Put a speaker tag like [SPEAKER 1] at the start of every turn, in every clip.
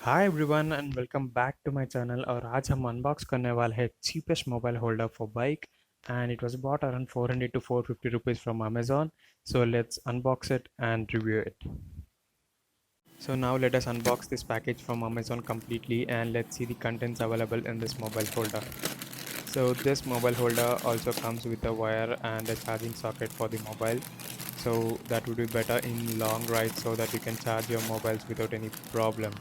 [SPEAKER 1] Hi everyone and welcome back to my channel. और आज हम अनबॉक्स करने वाले हैं cheapest mobile holder for bike and it was bought around 400 to 450 rupees from Amazon. So let's unbox it and review it. So now let us unbox this package from Amazon completely and let's see the contents available in this mobile holder. So this mobile holder also comes with a wire and a charging socket for the mobile. So that would be better in long rides so that you can charge your mobiles without any problem.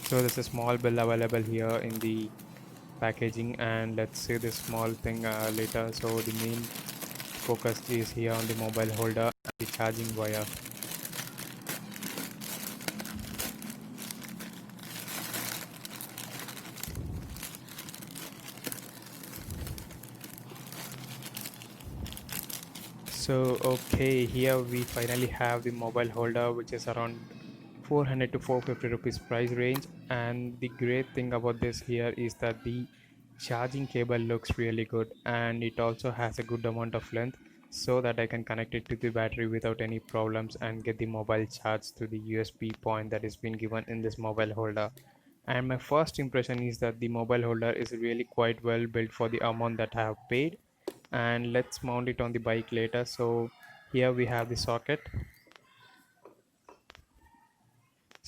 [SPEAKER 1] So there's a small bill available here in the packaging, and let's see this small thing later. So the main focus is here on the mobile holder and the charging wire. So okay, here we finally have the mobile holder, which is around 400 to 450 rupees price range. And the great thing about this here is that the charging cable looks really good, and it also has a good amount of length so that I can connect it to the battery without any problems and get the mobile charged through the USB point that is been given in this mobile holder. And my first impression is that the mobile holder is really quite well built for the amount that I have paid. And let's mount it on the bike later. So here we have the socket,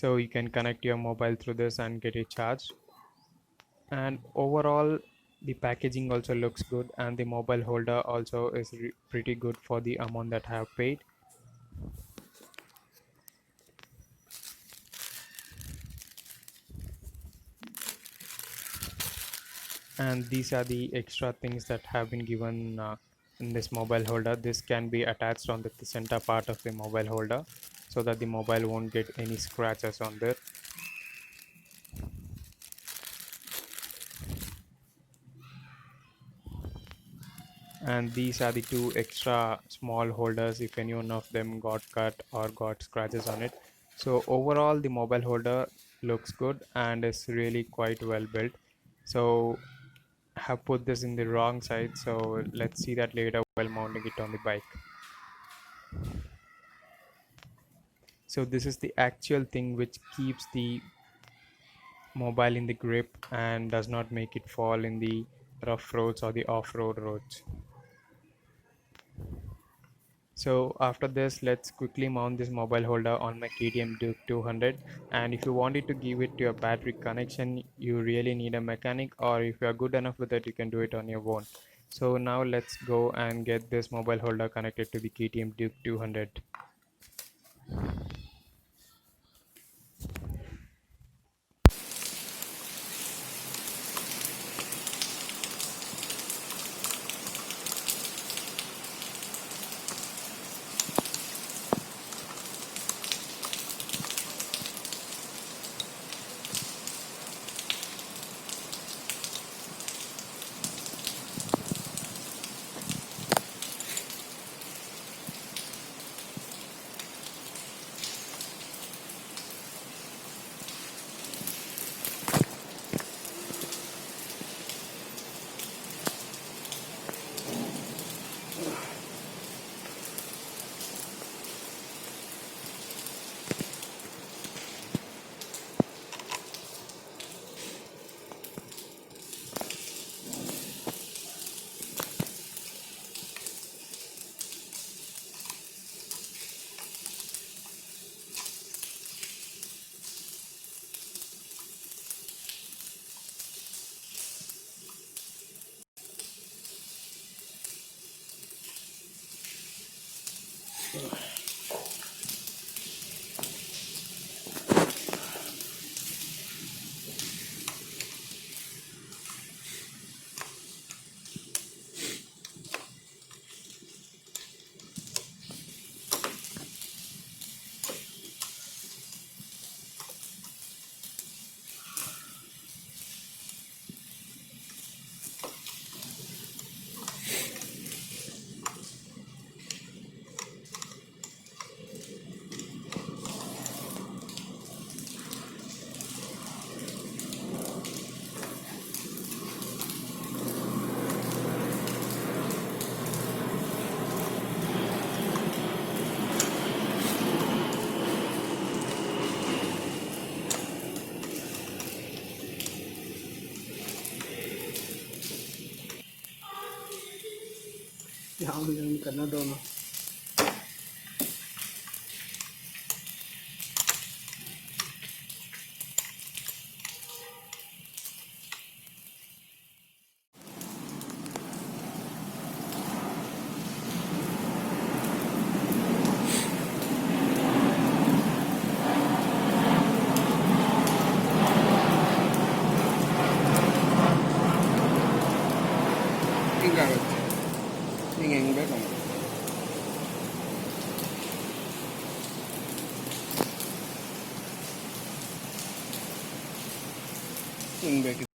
[SPEAKER 1] so you can connect your mobile through this and get it charged. And overall the packaging also looks good, and the mobile holder also is pretty good for the amount that I have paid. And these are the extra things that have been given in this mobile holder. This can be attached on the center part of the mobile holder so that the mobile won't get any scratches on there. And these are the two extra small holders if any one of them got cut or got scratches on it. So overall the mobile holder looks good and is really quite well built. So I have put this in the wrong side, so let's see that later while mounting it on the bike. So this is the actual thing which keeps the mobile in the grip and does not make it fall in the rough roads or the off-road roads. So after this, let's quickly mount this mobile holder on my KTM Duke 200. And if you wanted to give it to your battery connection, you really need a mechanic, or if you are good enough with it, you can do it on your own. So now let's go and get this mobile holder connected to the KTM Duke 200.
[SPEAKER 2] ಯಾವ್ದು ಕನ್ನಡವನು ಹಿಂಗಾಗುತ್ತೆ ಹಿಂಗೆ ಹೆಂಗೆ ಬೇಕು ಹಂಗೆ ಹಿಂಗೆ ಬೇಕಿತ್ತು